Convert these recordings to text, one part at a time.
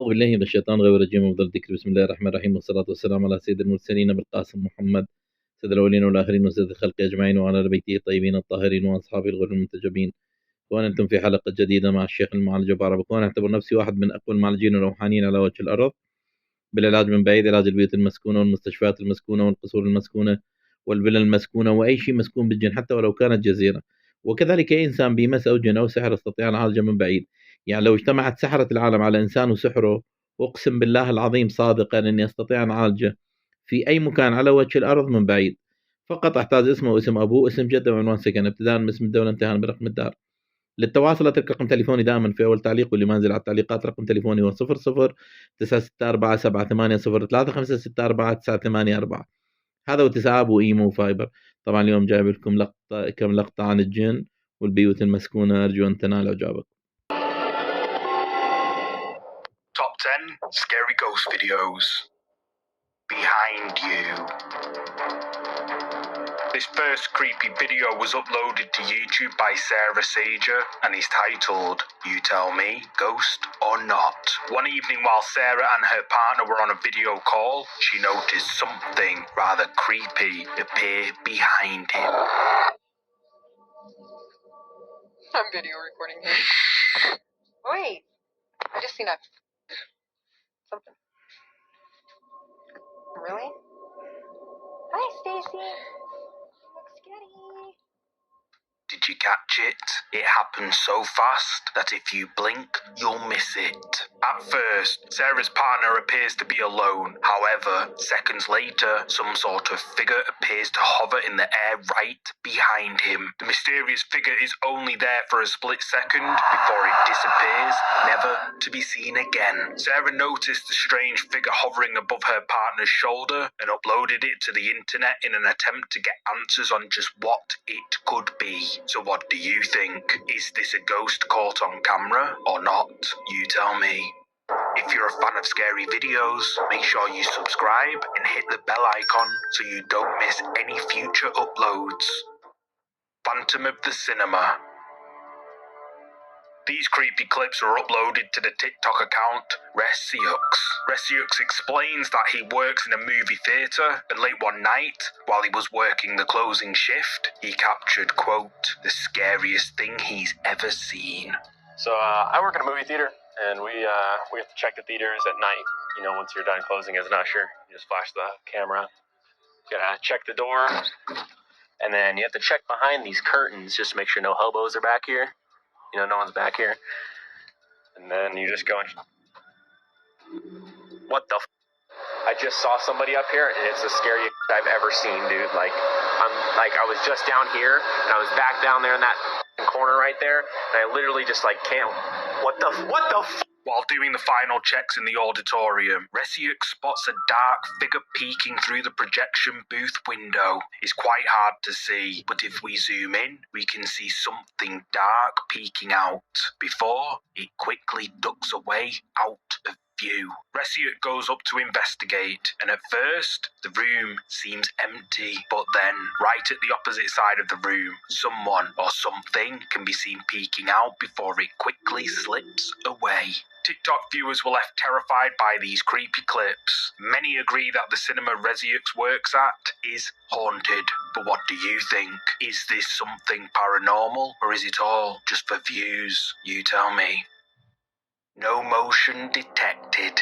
أعوذ بالله من الشيطان غير الرجيم وأفضل الذكر. بسم الله الرحمن الرحيم، والصلاة والسلام على سيد المرسلين أبي القاسم محمد سيد الأولين والآخرين وسيد الخلق أجمعين وعلى آل بيته الطيبين الطاهرين وأصحابه الغر المنتجبين. وأن أنتم في حلقة جديدة مع الشيخ المعالج أبو عرب. وأنا أعتبر نفسي واحد من أقوى المعالجين الروحانيين على وجه الأرض بالعلاج من بعيد، علاج البيوت المسكونة والمستشفيات المسكونة والقصور المسكونة والفلل المسكونة وأي شيء مسكون بالجن حتى ولو كانت جزيرة. وكذلك أي إنسان بمس أو جن أو سحر استطيع أن أعالجه من بعيد. يعني لو اجتمعت سحرة العالم على إنسان وسحره، أقسم بالله العظيم صادقا أني أستطيع أن أعالجه في أي مكان على وجه الأرض من بعيد. فقط أحتاج اسمه واسم أبوه، اسم جده وعنوان سكن، ابتداء من اسم الدولة انتهاء برقم الدار. للتواصل أترك رقم تليفوني دائما في أول تعليق، واللي ما نزل على التعليقات رقم تليفوني هو 00 9647803 564 هذا واتساب وإيمو وفايبر. طبعا اليوم جايب لكم كم لقطة عن الجن والبيوت المسكونة، أرجو أن تنالوا إعجابكم. Top 10 Scary Ghost Videos. Behind You. This first creepy video was uploaded to YouTube by Sarah Sager and is titled, You Tell Me, Ghost or Not. One evening while Sarah and her partner were on a video call, she noticed something rather creepy appear behind him. I'm video recording him. Wait, I just seen something. Really? Hi, Stacy. You look skitty. Did you catch it? It happened so fast that if you blink, you'll miss it. At first, Sarah's partner appears to be alone. However, seconds later, some sort of figure appears to hover in the air right behind him. The mysterious figure is only there for a split second before it disappears, never to be seen again. Sarah noticed the strange figure hovering above her partner's shoulder and uploaded it to the internet in an attempt to get answers on just what it could be. So what do you think? Is this a ghost caught on camera or not? You tell me. If you're a fan of scary videos, make sure you subscribe and hit the bell icon so you don't miss any future uploads. Phantom of the Cinema. These creepy clips were uploaded to the TikTok account Resiux. Resiux explains that he works in a movie theatre and late one night, while he was working the closing shift, he captured, quote, the scariest thing he's ever seen. So I work in a movie theater, and we have to check the theaters at night. You know, once you're done closing as an usher, you just flash the camera. You gotta check the door, and then you have to check behind these curtains just to make sure no hobos are back here. You know, no one's back here. And then you just go and... What the I just saw somebody up here, and it's the scariest I've ever seen, dude. Like, I was just down here, and I was back down there in that corner right there, and I literally just, like, can't... What the While doing the final checks in the auditorium, Resiux spots a dark figure peeking through the projection booth window. It's quite hard to see, but if we zoom in, we can see something dark peeking out before it quickly ducks away out of view. Resiux goes up to investigate, and at first, the room seems empty, but then, right at the opposite side of the room, someone or something can be seen peeking out before it quickly slips away. TikTok viewers were left terrified by these creepy clips. Many agree that the cinema Resiux works at is haunted. But what do you think? Is this something paranormal, or is it all just for views? You tell me. No motion detected.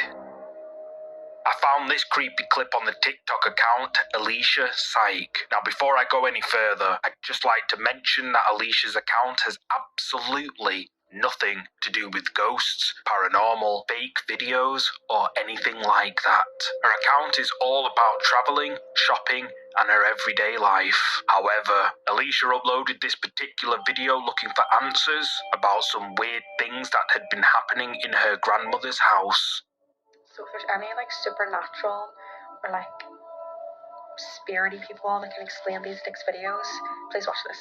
I found this creepy clip on the TikTok account Alicia Psych. Now before I go any further, I'd just like to mention that Alicia's account has absolutely nothing to do with ghosts, paranormal, fake videos, or anything like that. Her account is all about travelling, shopping, and her everyday life. However, Alicia uploaded this particular video looking for answers about some weird things that had been happening in her grandmother's house. So if there's any like supernatural or like spirity people that can explain these Dick's videos, please watch this.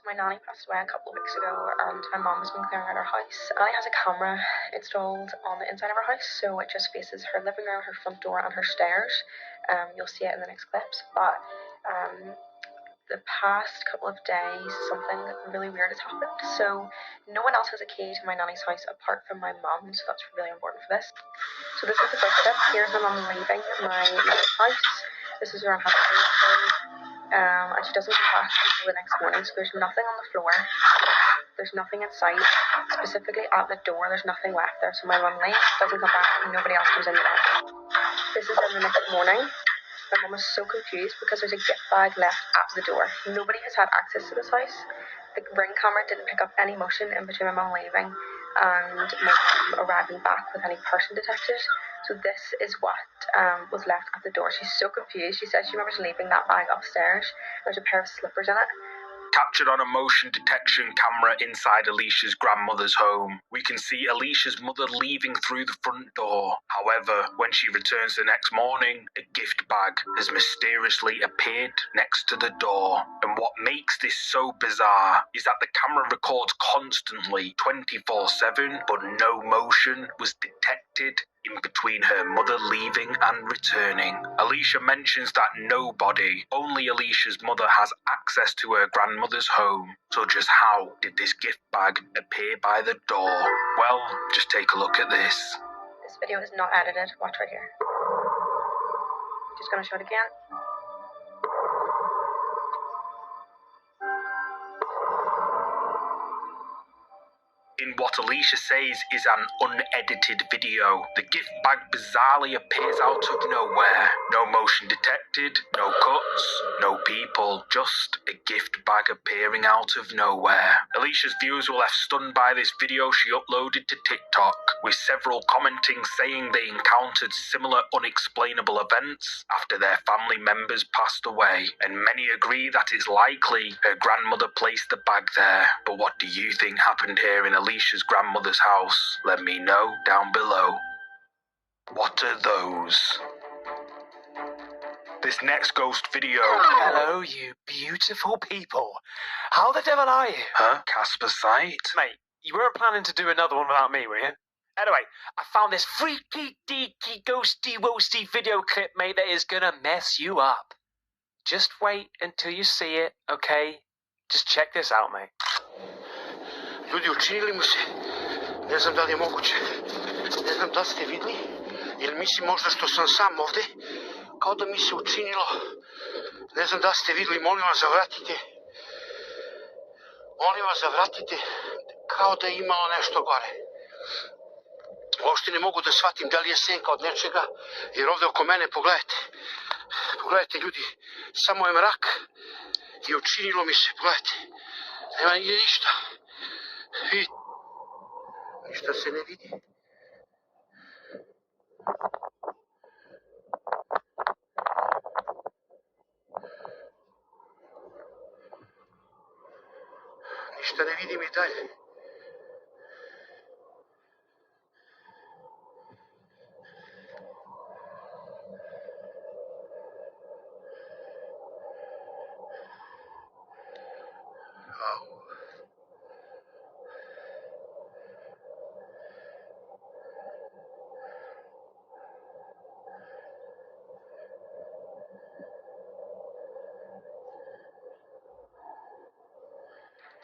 So my nanny passed away a couple of weeks ago, and my mom has been clearing out her house. Nanny has a camera installed on the inside of her house, so it just faces her living room, her front door, and her stairs. You'll see it in the next clips. But the past couple of days, something really weird has happened. So no one else has a key to my nanny's house apart from my mum, so that's really important for this. So this is the first step. Here's my mum leaving my nanny's house. This is where I'm having and she doesn't come back until the next morning, so there's nothing on the floor. There's nothing inside. Specifically at the door, there's nothing left there. So my mum leaves, doesn't come back, and nobody else comes in there. This is in the next morning. My mum is so confused because there's a gift bag left at the door. Nobody has had access to this house. The ring camera didn't pick up any motion in between my mum leaving and my mum arriving back with any person detected. So this is what was left at the door. She's so confused. She says she remembers leaving that bag upstairs. There's a pair of slippers in it. Captured on a motion detection camera inside Alicia's grandmother's home. We can see Alicia's mother leaving through the front door. However, when she returns the next morning, a gift bag has mysteriously appeared next to the door. And what makes this so bizarre is that the camera records constantly, 24/7, but no motion was detected in between her mother leaving and returning. Alicia mentions that nobody, only Alicia's mother, has access to her grandmother's home. So just how did this gift bag appear by the door? Well, just take a look at this. This video is not edited. Watch right here. I'm just going to show it again. In what Alicia says is an unedited video, the gift bag bizarrely appears out of nowhere. No motion detected, no cuts, no people, just a gift bag appearing out of nowhere. Alicia's viewers were left stunned by this video she uploaded to TikTok, with several commenting saying they encountered similar unexplainable events after their family members passed away, and many agree that it's likely her grandmother placed the bag there. But what do you think happened here in Alicia's grandmother's house? Let me know down below. What are those? This next ghost video. Hello, you beautiful people. How the devil are you? Huh? Casper Sight? Mate, you weren't planning to do another one without me, were you? Anyway, I found this freaky, deaky, ghosty, woasty video clip, mate, that is gonna mess you up. Just wait until you see it, okay? Just check this out, mate. Ljudi, učinili mu se, ne znam da li je moguće, ne znam da ste vidli, ili mislim možda što sam sam ovde, kao da mi se učinilo, ne znam da ste vidli, molim vas zavratite, kao da je imalo nešto gore. Uopšte ne mogu da shvatim da li je senka od nečega, jer ovde oko mene, pogledajte ljudi, samo je mrak i učinilo mi se, pogledajte, nema nigde ništa. Ništa se ne vidi. Ništa ne vidim i dalje.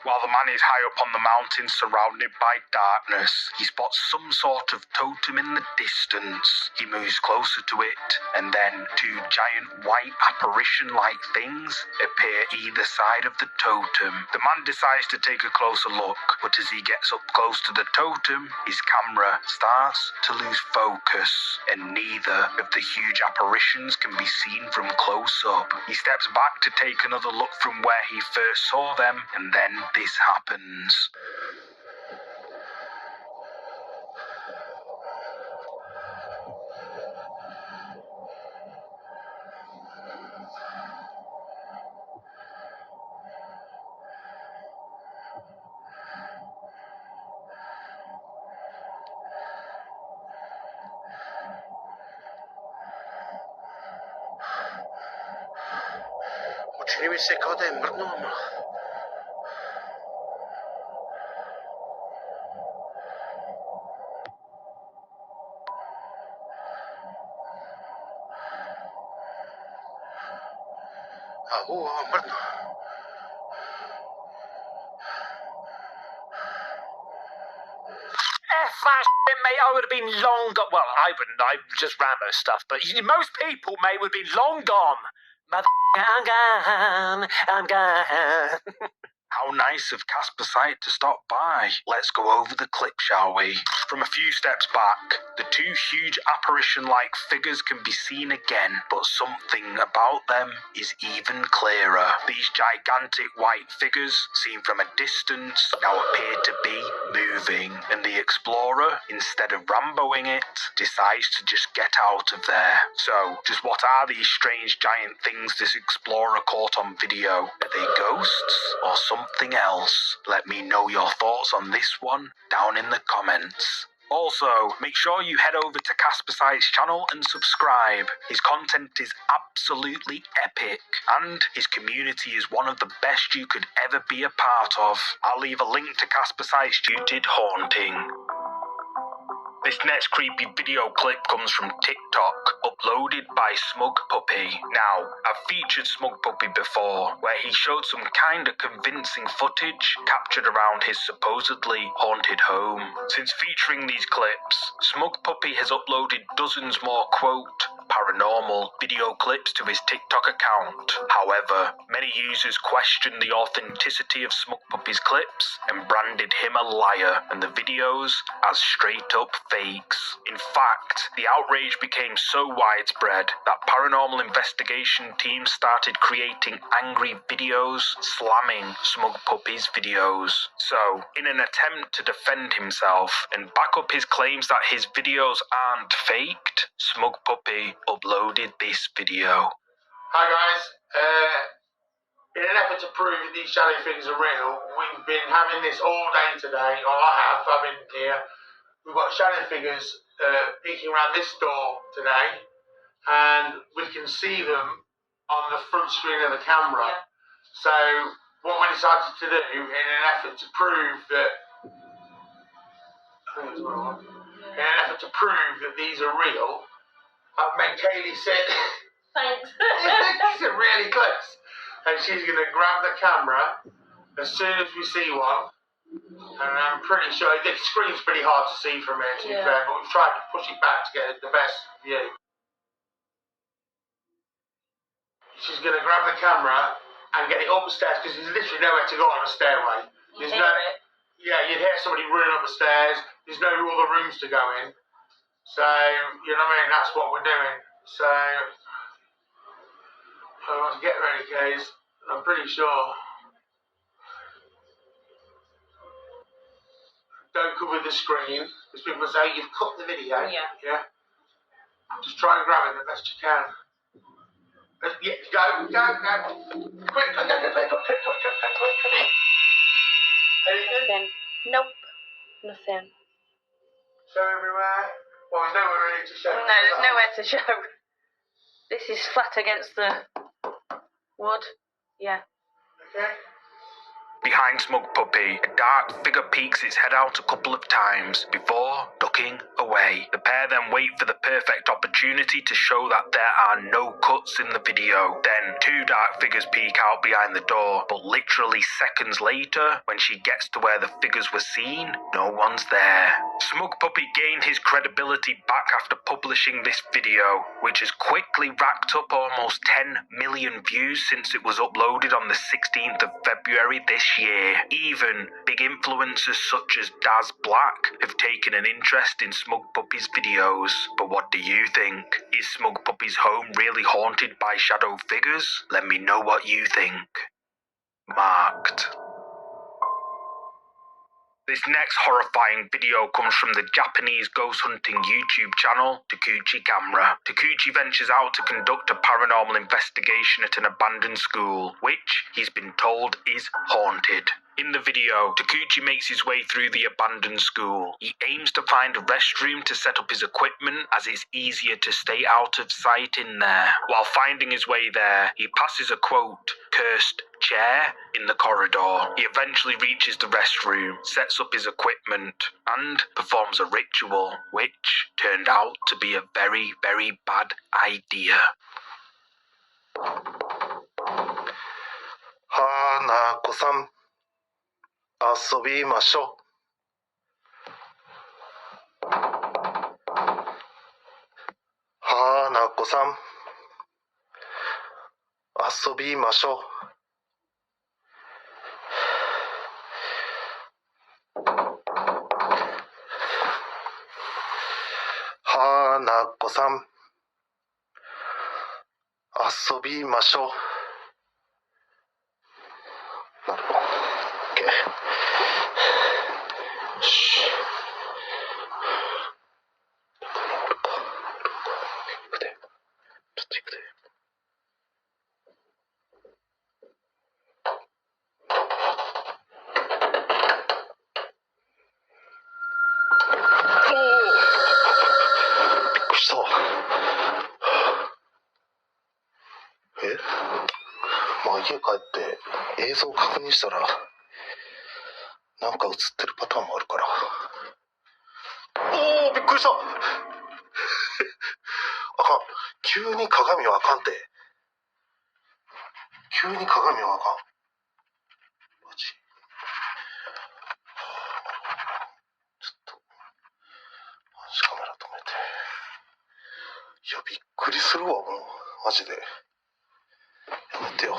While the man is high up on the mountain surrounded by darkness, he spots some sort of totem in the distance. He moves closer to it, and then two giant white apparition-like things appear either side of the totem. The man decides to take a closer look, but as he gets up close to the totem, his camera starts to lose focus, and neither of the huge apparitions can be seen from close up. He steps back to take another look from where he first saw them, and then this happens. Učini mi se kao da je mrdnulo malo. Ovo mrdnulo. that shit, mate, I would have been long gone. Well, I wouldn't. I just Rambo stuff. But most people, mate, would have been long gone. I'm gone. I'm gone. How nice of Casper Sight to stop by. Let's go over the clip, shall we? From a few steps back, the two huge apparition-like figures can be seen again, but something about them is even clearer. These gigantic white figures, seen from a distance, now appear to be moving, and the explorer, instead of Ramboing it, decides to just get out of there. So, just what are these strange giant things this explorer caught on video? Are they ghosts, or something else? Let me know your thoughts on this one down in the comments. Also, make sure you head over to Casper Sight's channel and subscribe. His content is absolutely epic, and his community is one of the best you could ever be a part of. I'll leave a link to Casper Sight's Tuted Haunting. This next creepy video clip comes from TikTok, uploaded by Smug Puppy. Now, I've featured Smug Puppy before, where he showed some kinda convincing footage captured around his supposedly haunted home. Since featuring these clips, Smug Puppy has uploaded dozens more, quote, paranormal video clips to his TikTok account. However, many users questioned the authenticity of Smug Puppy's clips and branded him a liar and the videos as straight up fakes. In fact, the outrage became so widespread that paranormal investigation teams started creating angry videos slamming Smug Puppy's videos. So, in an attempt to defend himself and back up his claims that his videos aren't faked, Smug Puppy uploaded this video. Hi guys, in an effort to prove that these shadow figures are real, we've been having this all day today, or I've been here. We've got shadow figures peeking around this door today, and we can see them on the front screen of the camera. Yeah. So what we decided to do in an effort to prove that these are real, I've made Kaylee sit. Thanks. Sit really close, and she's going to grab the camera as soon as we see one. And I'm pretty sure the screen's pretty hard to see from here, to be fair, but we've tried to push it back to get the best view. She's going to grab the camera and get it upstairs because there's literally nowhere to go on the stairway. There's you'd hear somebody running up the stairs. There's no other rooms to go in. So, you know what I mean? That's what we're doing. So, let's get ready, guys. I'm pretty sure. Don't cover the screen, because people say you've cut the video. Yeah. Just try and grab it the best you can. Go. Quick. Anything? Nope. Nothing. Show everywhere. Well, there's nowhere really to show. No, there's nowhere to show. This is flat against the wood. Yeah. Okay. Behind Smug Puppy, a dark figure peeks its head out a couple of times before ducking away. The pair then wait for the perfect opportunity to show that there are no cuts in the video. Then two dark figures peek out behind the door, but literally seconds later, when she gets to where the figures were seen, no one's there. Smug Puppy gained his credibility back after publishing this video, which has quickly racked up almost 10 million views since it was uploaded on the 16th of February this year. Even big influencers such as Daz Black have taken an interest in Smug Puppy's videos. But what do you think? Is Smug Puppy's home really haunted by shadow figures? Let me know what you think. Marked. This next horrifying video comes from the Japanese ghost hunting YouTube channel, Takuchi Camera. Takuchi ventures out to conduct a paranormal investigation at an abandoned school, which he's been told is haunted. In the video, Takuchi makes his way through the abandoned school. He aims to find a restroom to set up his equipment, as it's easier to stay out of sight in there. While finding his way there, he passes a, quote, cursed chair in the corridor. He eventually reaches the restroom, sets up his equipment, and performs a ritual, which turned out to be a very, very bad idea. Hanako-san, 遊びましょう。さん、遊びましょう。花子さん、遊びましょう。なるほど。OK。よし。行くで。ちょっと行くで。おお、びっくりした。まあ家帰って映像確認したらなんか映ってるパターンもあるから。おお、びっくりした。あかん。急に鏡はあかんて。急に鏡はあかん。マジ。ちょっと監視カメラ止めて。いや、びっくりするわ、もうマジで。やめてよ。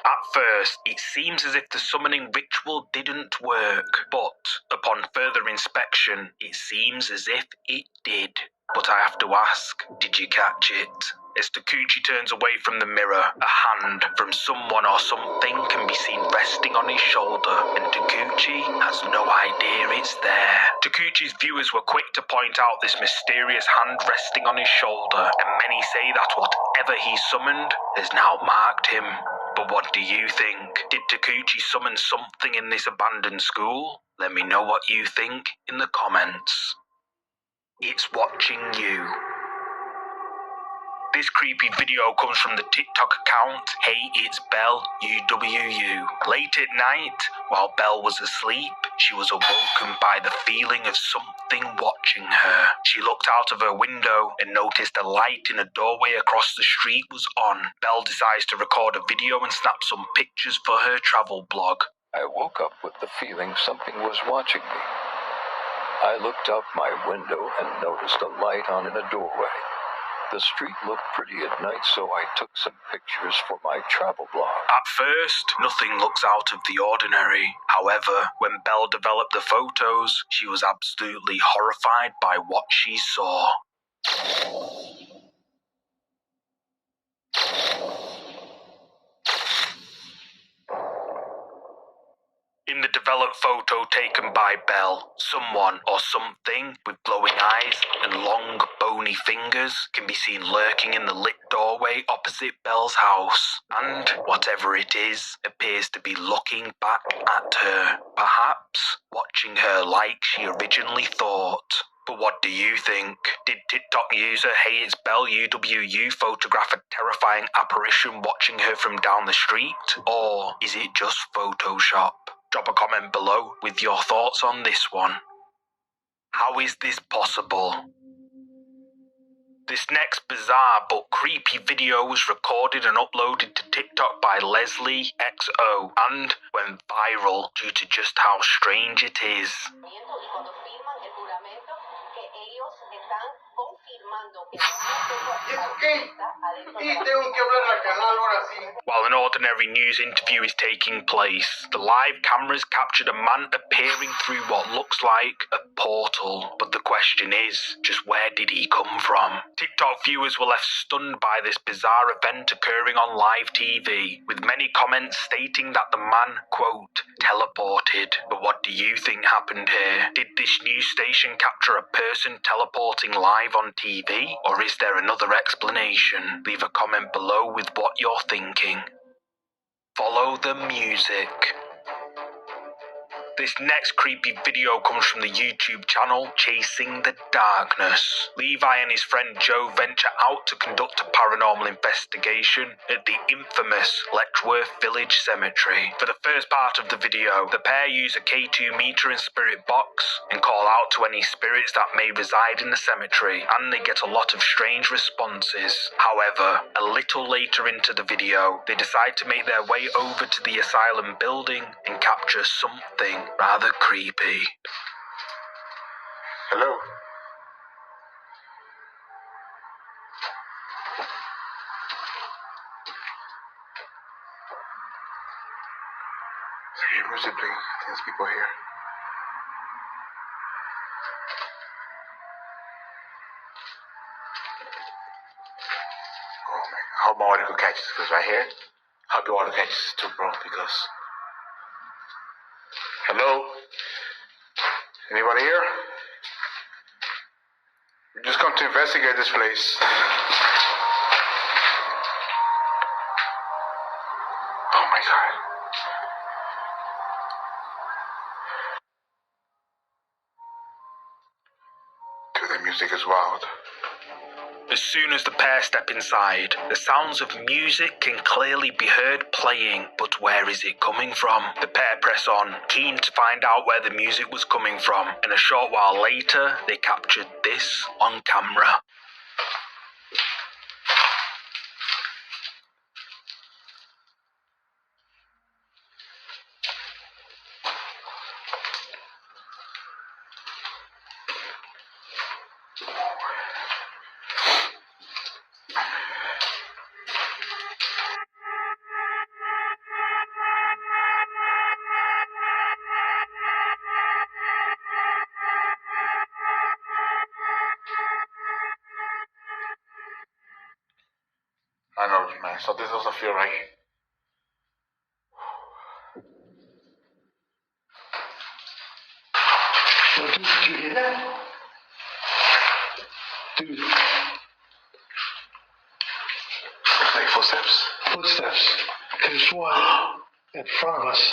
At first, it seems as if the summoning ritual didn't work, but upon further inspection, it seems as if it did. But I have to ask, did you catch it? As Takuchi turns away from the mirror, a hand from someone or something can be seen resting on his shoulder, and Takuchi has no idea it's there. Takuchi's viewers were quick to point out this mysterious hand resting on his shoulder, and many say that whatever he summoned has now marked him. But what do you think? Did Takuchi summon something in this abandoned school? Let me know what you think in the comments. It's watching you. This creepy video comes from the TikTok account Hey It's Belle UWU. Late at night, while Belle was asleep, she was awoken by the feeling of something watching her. She looked out of her window and noticed a light in a doorway across the street was on. Belle decides to record a video and snap some pictures for her travel blog. I woke up with the feeling something was watching me. I looked out my window and noticed a light on in a doorway. The street looked pretty at night, so I took some pictures for my travel blog. At first, nothing looks out of the ordinary. However, when Belle developed the photos, she was absolutely horrified by what she saw. In the developed photo taken by Belle, someone or something with glowing eyes and long, bony fingers can be seen lurking in the lit doorway opposite Belle's house. And whatever it is appears to be looking back at her, perhaps watching her like she originally thought. But what do you think? Did TikTok user Hey It's Belle UWU photograph a terrifying apparition watching her from down the street? Or is it just Photoshop? Drop a comment below with your thoughts on this one. How is this possible? This next bizarre but creepy video was recorded and uploaded to TikTok by Leslie XO and went viral due to just how strange it is. While an ordinary news interview is taking place, the live cameras captured a man appearing through what looks like a portal. But the question is, just where did he come from? TikTok viewers were left stunned by this bizarre event occurring on live TV, with many comments stating that the man, quote, teleported. But what do you think happened here? Did this news station capture a person teleporting live on TV? Or is there another explanation? Leave a comment below with what you're thinking. Follow the music. This next creepy video comes from the YouTube channel Chasing the Darkness. Levi and his friend Joe venture out to conduct a paranormal investigation at the infamous Letchworth Village Cemetery. For the first part of the video, the pair use a K2 meter and spirit box and call out to any spirits that may reside in the cemetery, and they get a lot of strange responses. However, a little later into the video, they decide to make their way over to the asylum building and capture something rather creepy. Hello? sibling. I think there's people here. Oh man, I hope my water could catch this, because right here, I hope your water catches this too, bro, because... Hello? Anybody here? We just come to investigate this place. Oh my god. Dude, the music is wild. As soon as the pair step inside, the sounds of music can clearly be heard playing, but where is it coming from? The pair press on, keen to find out where the music was coming from, and a short while later, they captured this on camera. I know, man. So this doesn't feel right. Yo, dude, did you hear that? Dude. Looks like footsteps. Footsteps. Could have sworn in front of us.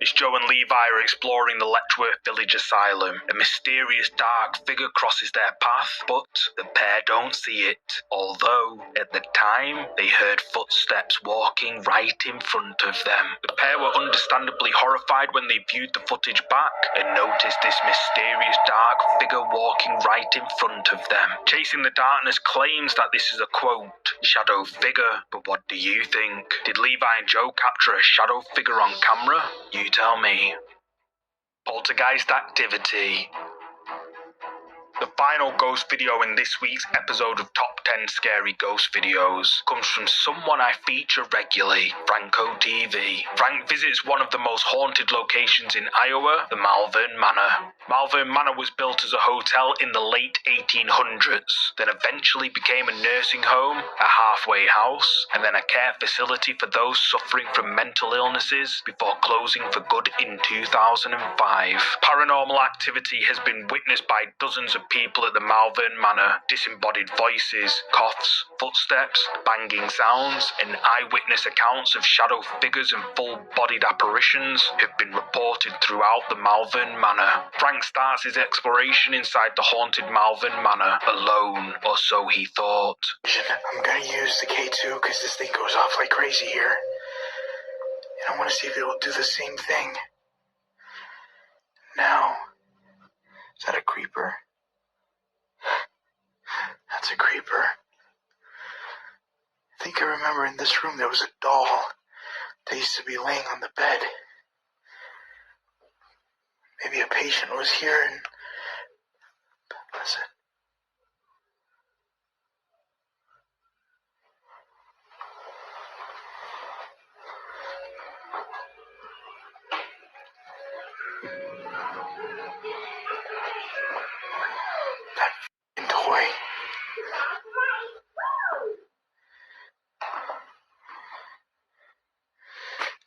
As Joe and Levi are exploring the Letchworth Village Asylum, a mysterious dark figure crosses their path, but the pair don't see it. Although, at the time, they heard footsteps walking right in front of them. The pair were understandably horrified when they viewed the footage back and noticed this mysterious dark figure walking right in front of them. Chasing the Darkness claims that this is a quote, shadow figure, but what do you think? Did Levi and Joe capture a shadow figure on camera? You tell me. Poltergeist activity. The final ghost video in this week's episode of Top 10 Scary Ghost Videos comes from someone I feature regularly, Franco TV. Frank visits one of the most haunted locations in Iowa, the Malvern Manor. Malvern Manor was built as a hotel in the late 1800s, then eventually became a nursing home, a halfway house, and then a care facility for those suffering from mental illnesses before closing for good in 2005. Paranormal activity has been witnessed by dozens of people at the Malvern Manor. Disembodied voices, coughs, footsteps, banging sounds, and eyewitness accounts of shadow figures and full-bodied apparitions have been reported throughout the Malvern Manor. Frank starts his exploration inside the haunted Malvern Manor alone, or so he thought. I'm gonna use the K2 because this thing goes off like crazy here. And I want to see if it will do the same thing. Now, is that a creeper? That's a creeper. I think I remember in this room there was a doll that used to be laying on the bed. Maybe a patient was here and... Listen. That f***ing toy.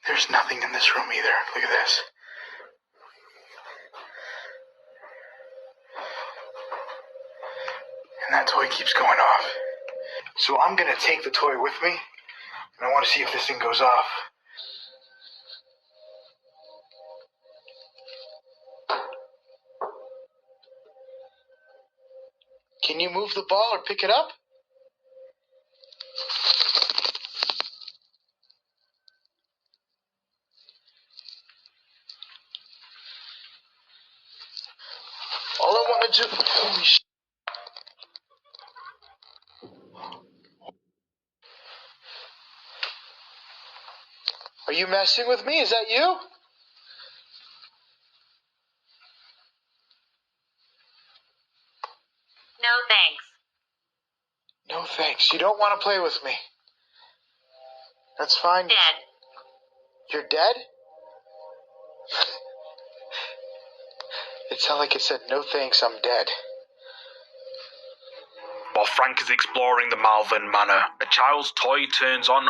There's nothing in this room either. Look at this. And that toy keeps going off. So I'm gonna take the toy with me, and I want to see if this thing goes off. Can you move the ball or pick it up? All I want to do... Holy shit. Are you messing with me? Is that you? No thanks. No thanks. You don't want to play with me. That's fine. Dead. You're dead? It sounded like it said, no thanks, I'm dead. While Frank is exploring the Malvern Manor, a child's toy turns on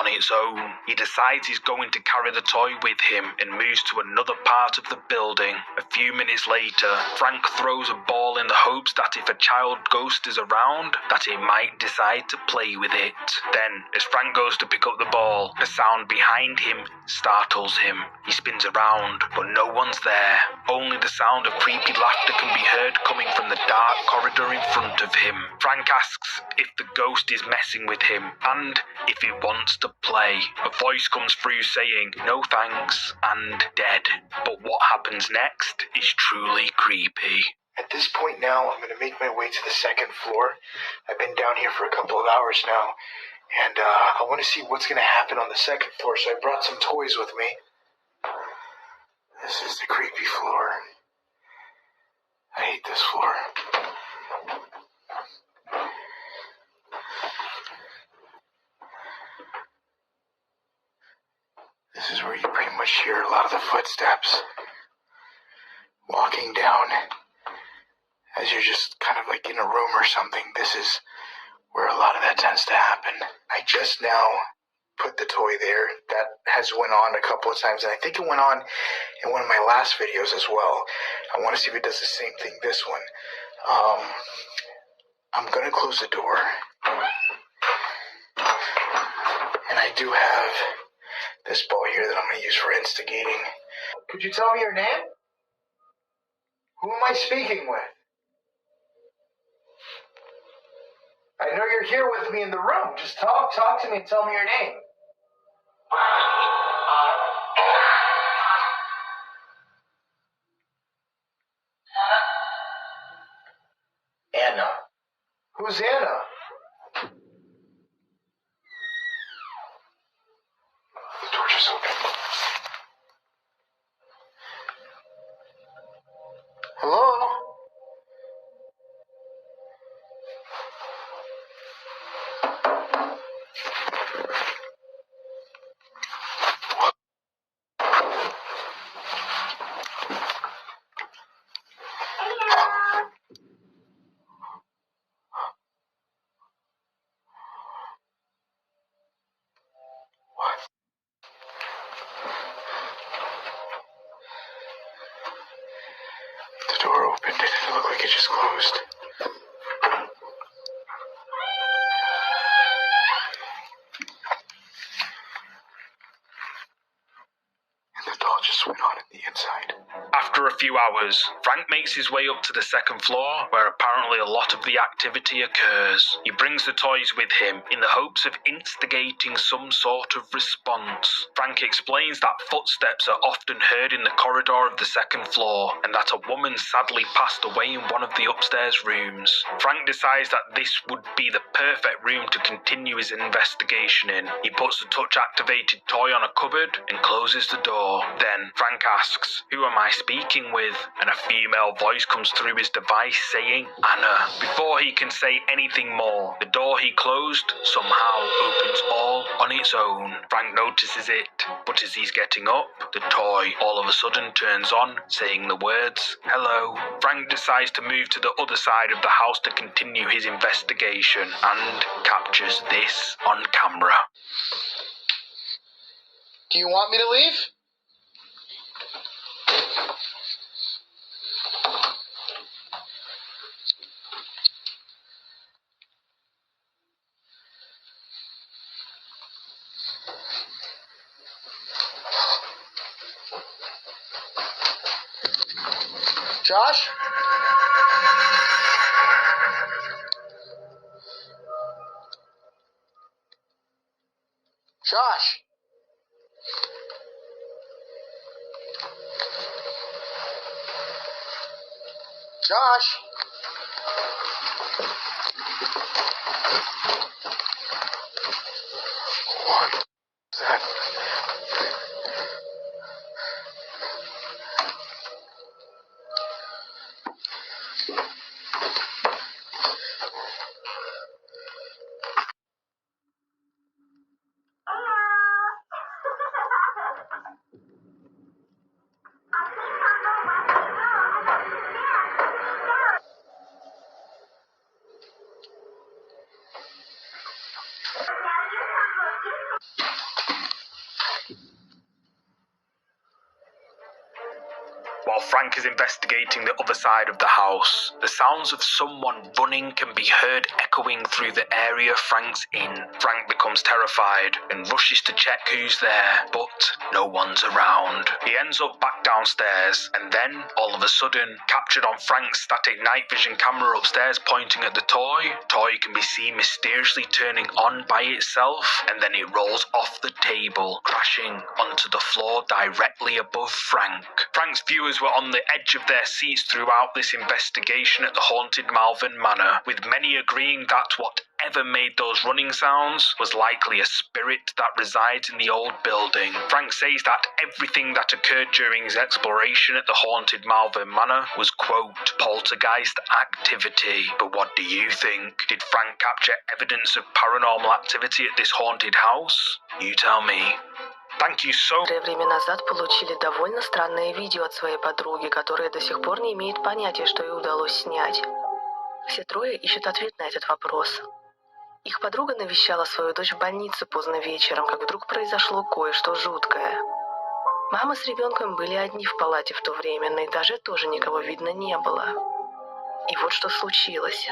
its own. He decides he's going to carry the toy with him and moves to another part of the building. A few minutes later, Frank throws a ball in the hopes that if a child ghost is around, that it might decide to play with it. Then, as Frank goes to pick up the ball, a sound behind him startles him. He spins around, but no one's there. Only the sound of creepy laughter can be heard coming from the dark corridor in front of him. Frank asks if the ghost is messing with him and if it wants to play. A voice comes through saying, no thanks, and dead. But what happens next is truly creepy. At this point now, I'm going to make my way to the second floor. I've been down here for a couple of hours now, and I want to see what's going to happen on the second floor, so I brought some toys with me. This is the creepy floor. I hate this floor. This is where you pretty much hear a lot of the footsteps walking down as you're just kind of like in a room or something. This is where a lot of that tends to happen. I just now put the toy there. That has went on a couple of times, and I think it went on in one of my last videos as well. I want to see if it does the same thing this one. I'm going to close the door. And I do have this ball here that I'm going to use for instigating. Could you tell me your name? Who am I speaking with? I know you're here with me in the room. Just talk to me and tell me your name. Anna. Who's Anna? The door just opened. Hello? The door opened. It didn't look like it just closed. And the doll just went on the inside. After a few hours, Frank makes his way up to the second floor, where apparently a lot of the activity occurs. He brings the toys with him in the hopes of instigating some sort of response. Frank explains that footsteps are often heard in the corridor of the second floor, and that a woman sadly passed away in one of the upstairs rooms. Frank decides that this would be the perfect room to continue his investigation in. He puts the touch-activated toy on a cupboard and closes the door. Then Frank asks, "Who am I speaking with?" And a female voice comes through his device saying, "Anna." Before he can say anything more, the door he closed somehow opens all on its own. Frank notices it, but as he's getting up, the toy all of a sudden turns on, saying the words, "Hello." Frank decides to move to the other side of the house to continue his investigation and captures this on camera. Do you want me to leave? Josh? Josh? Josh? What is that? Frank is investigating the other side of the house. The sounds of someone running can be heard echoing through the area Frank's in. Frank becomes terrified and rushes to check who's there, but no one's around. He ends up back downstairs, and then, all of a sudden, captured on Frank's static night vision camera upstairs pointing at the toy can be seen mysteriously turning on by itself, and then it rolls off the table, crashing onto the floor directly above Frank. Frank's viewers were on the edge of their seats throughout this investigation at the haunted Malvern Manor, with many agreeing that whatever made those running sounds was likely a spirit that resides in the old building. Frank says that everything that occurred during his exploration at the haunted Malvern Manor was, quote, poltergeist activity. But what do you think? Did Frank capture evidence of paranormal activity at this haunted house? You tell me. Thank you so much. Время назад получили довольно странное видео от своей подруги, которая до сих пор не имеет понятия, что ей удалось снять. Все трое ищут ответ на этот вопрос. Их подруга навещала свою дочь в больнице поздно вечером, как вдруг произошло кое-что жуткое. Мама с ребенком были одни в палате в то время, на этаже тоже никого видно не было. И вот что случилось.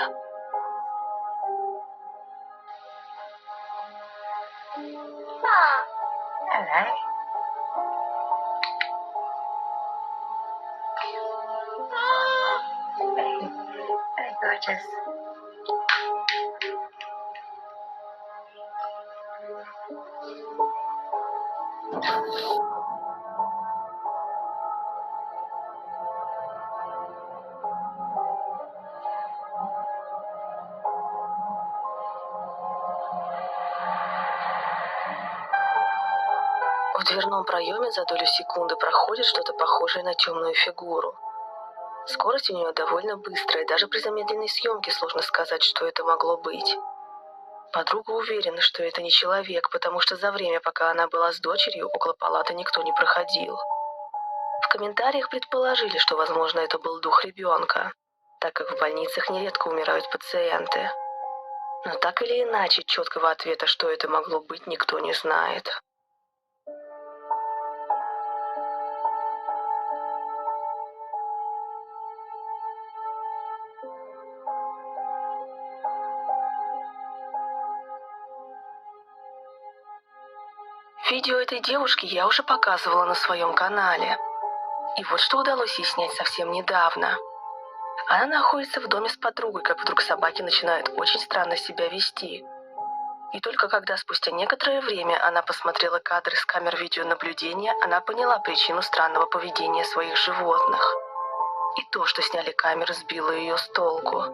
Hello. Very gorgeous. В дверном проеме за долю секунды проходит что-то похожее на темную фигуру. Скорость у нее довольно быстрая, даже при замедленной съемке сложно сказать, что это могло быть. Подруга уверена, что это не человек, потому что за время, пока она была с дочерью, около палаты никто не проходил. В комментариях предположили, что, возможно, это был дух ребенка, так как в больницах нередко умирают пациенты. Но так или иначе, четкого ответа, что это могло быть, никто не знает. Видео этой девушки я уже показывала на своем канале. И вот что удалось ей снять совсем недавно. Она находится в доме с подругой, как вдруг собаки начинают очень странно себя вести. И только когда спустя некоторое время она посмотрела кадры с камер видеонаблюдения, она поняла причину странного поведения своих животных. И то, что сняли камеры, сбило ее с толку.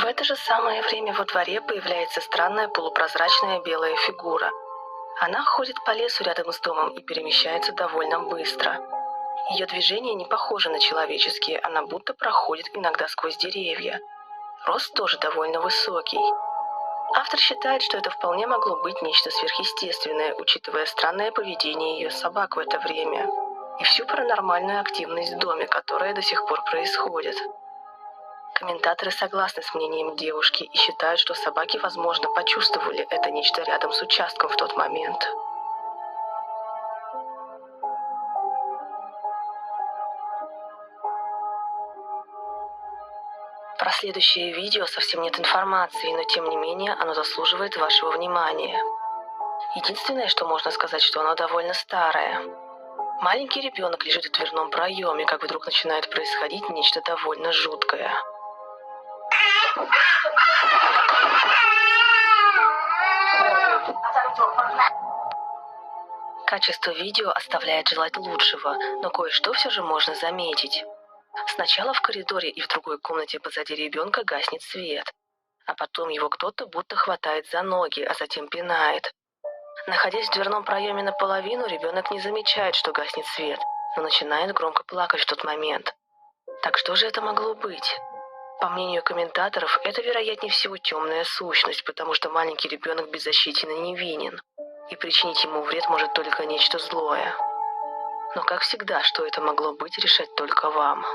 В это же самое время во дворе появляется странная полупрозрачная белая фигура. Она ходит по лесу рядом с домом и перемещается довольно быстро. Ее движения не похожи на человеческие, она будто проходит иногда сквозь деревья. Рост тоже довольно высокий. Автор считает, что это вполне могло быть нечто сверхъестественное, учитывая странное поведение ее собак в это время и всю паранормальную активность в доме, которая до сих пор происходит. Комментаторы согласны с мнением девушки и считают, что собаки, возможно, почувствовали это нечто рядом с участком в тот момент. Про следующее видео совсем нет информации, но тем не менее оно заслуживает вашего внимания. Единственное, что можно сказать, что оно довольно старое. Маленький ребенок лежит в дверном проеме, как вдруг начинает происходить нечто довольно жуткое. Качество видео оставляет желать лучшего, но кое-что все же можно заметить. Сначала в коридоре и в другой комнате позади ребенка гаснет свет, а потом его кто-то будто хватает за ноги, а затем пинает. Находясь в дверном проеме наполовину, ребенок не замечает, что гаснет свет, но начинает громко плакать в тот момент. Так что же это могло быть? По мнению комментаторов, это вероятнее всего темная сущность, потому что маленький ребенок беззащитен и невинен, и причинить ему вред может только нечто злое. Но, как всегда, что это могло быть, решать только вам.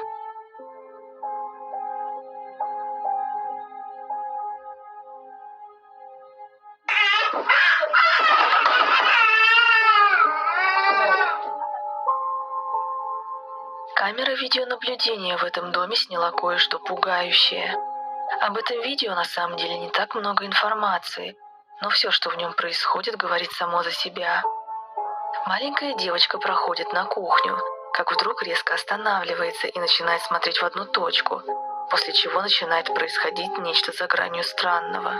Камера видеонаблюдения в этом доме сняла кое-что пугающее. Об этом видео на самом деле не так много информации, но все, что в нем происходит, говорит само за себя. Маленькая девочка проходит на кухню, как вдруг резко останавливается и начинает смотреть в одну точку, после чего начинает происходить нечто за гранью странного.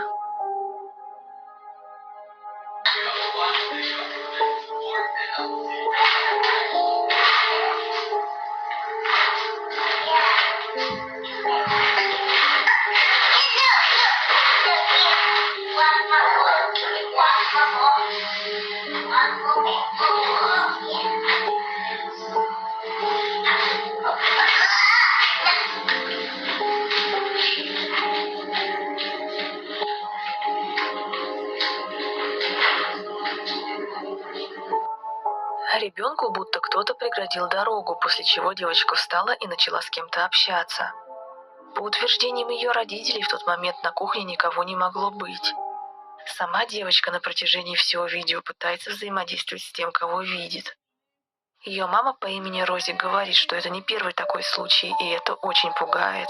Ребенку будто кто-то преградил дорогу, после чего девочка встала и начала с кем-то общаться. По утверждениям ее родителей, в тот момент на кухне никого не могло быть. Сама девочка на протяжении всего видео пытается взаимодействовать с тем, кого видит. Ее мама по имени Рози говорит, что это не первый такой случай, и это очень пугает.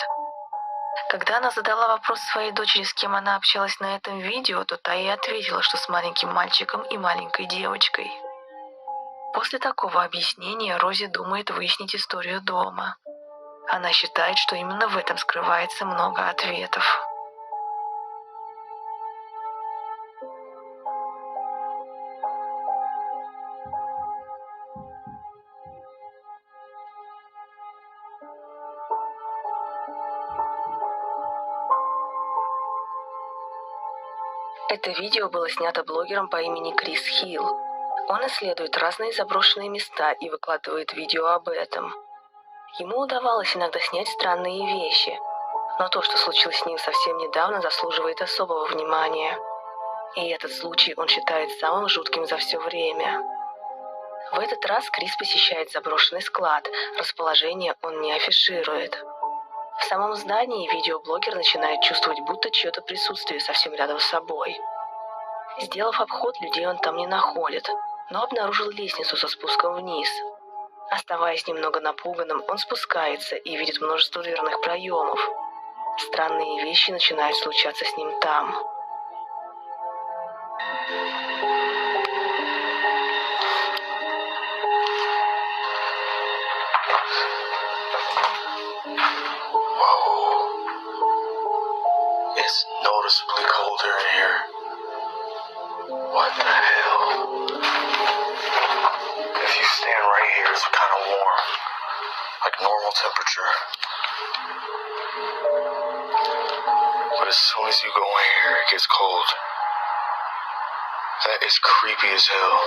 Когда она задала вопрос своей дочери, с кем она общалась на этом видео, то та ей ответила, что с маленьким мальчиком и маленькой девочкой. После такого объяснения Рози думает выяснить историю дома. Она считает, что именно в этом скрывается много ответов. Это видео было снято блогером по имени Крис Хилл. Он исследует разные заброшенные места и выкладывает видео об этом. Ему удавалось иногда снять странные вещи, но то, что случилось с ним совсем недавно, заслуживает особого внимания. И этот случай он считает самым жутким за все время. В этот раз Крис посещает заброшенный склад, расположение он не афиширует. В самом здании видеоблогер начинает чувствовать, будто чье-то присутствие совсем рядом с собой. Сделав обход, людей он там не находит, но обнаружил лестницу со спуском вниз. Оставаясь немного напуганным, он спускается и видит множество дверных проемов. Странные вещи начинают случаться с ним там. It's noticeably colder in here. What the hell? If you stand right here, it's kind of warm. Like normal temperature. But as soon as you go in here, it gets cold. That is creepy as hell.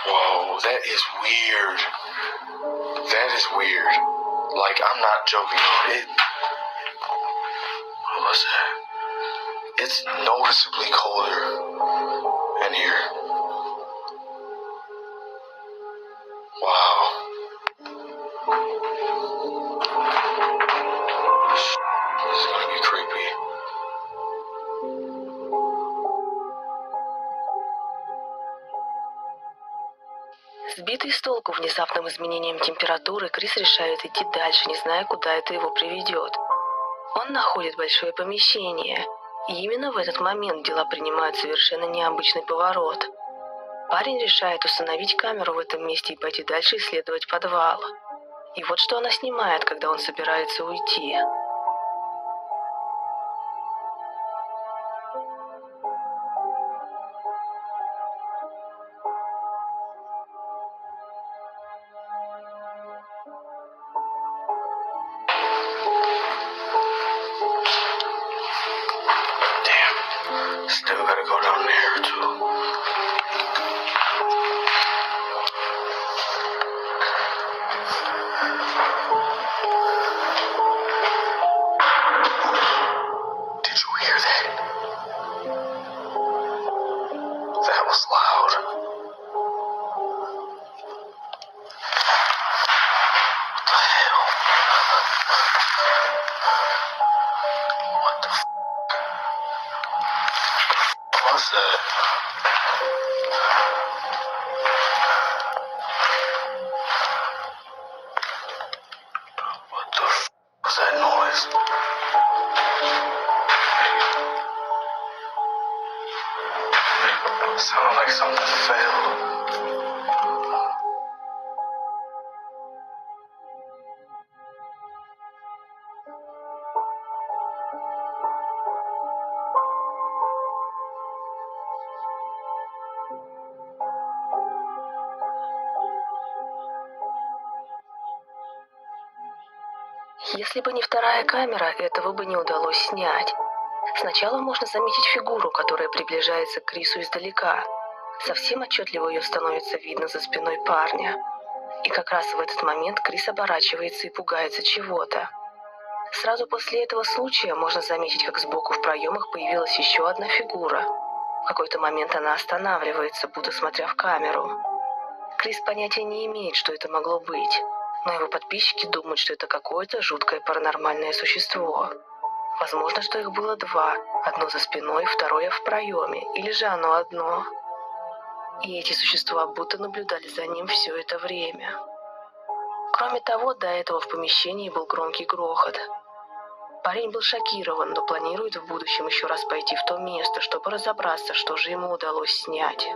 Whoa, that is weird. That is weird. Like, I'm not joking. What was that? It's noticeably colder in here. Wow. Сбитый с толку внезапным изменением температуры, Крис решает идти дальше, не зная, куда это его приведет. Он находит большое помещение, и именно в этот момент дела принимают совершенно необычный поворот. Парень решает установить камеру в этом месте и пойти дальше исследовать подвал. И вот что она снимает, когда он собирается уйти. Still gotta go down there too. Did you hear that? That was loud. What the hell? What the f*** was that? What the f*** was that noise? It sounded like something fell. Если бы не вторая камера, этого бы не удалось снять. Сначала можно заметить фигуру, которая приближается к Крису издалека. Совсем отчетливо ее становится видно за спиной парня. И как раз в этот момент Крис оборачивается и пугается чего-то. Сразу после этого случая можно заметить, как сбоку в проемах появилась еще одна фигура. В какой-то момент она останавливается, будто смотря в камеру. Крис понятия не имеет, что это могло быть, но его подписчики думают, что это какое-то жуткое паранормальное существо. Возможно, что их было два. Одно за спиной, второе в проеме. Или же оно одно. И эти существа будто наблюдали за ним все это время. Кроме того, до этого в помещении был громкий грохот. Парень был шокирован, но планирует в будущем еще раз пойти в то место, чтобы разобраться, что же ему удалось снять.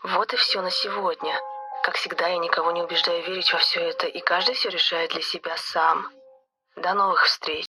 Вот и все на сегодня. Как всегда, я никого не убеждаю верить во все это, и каждый все решает для себя сам. До новых встреч!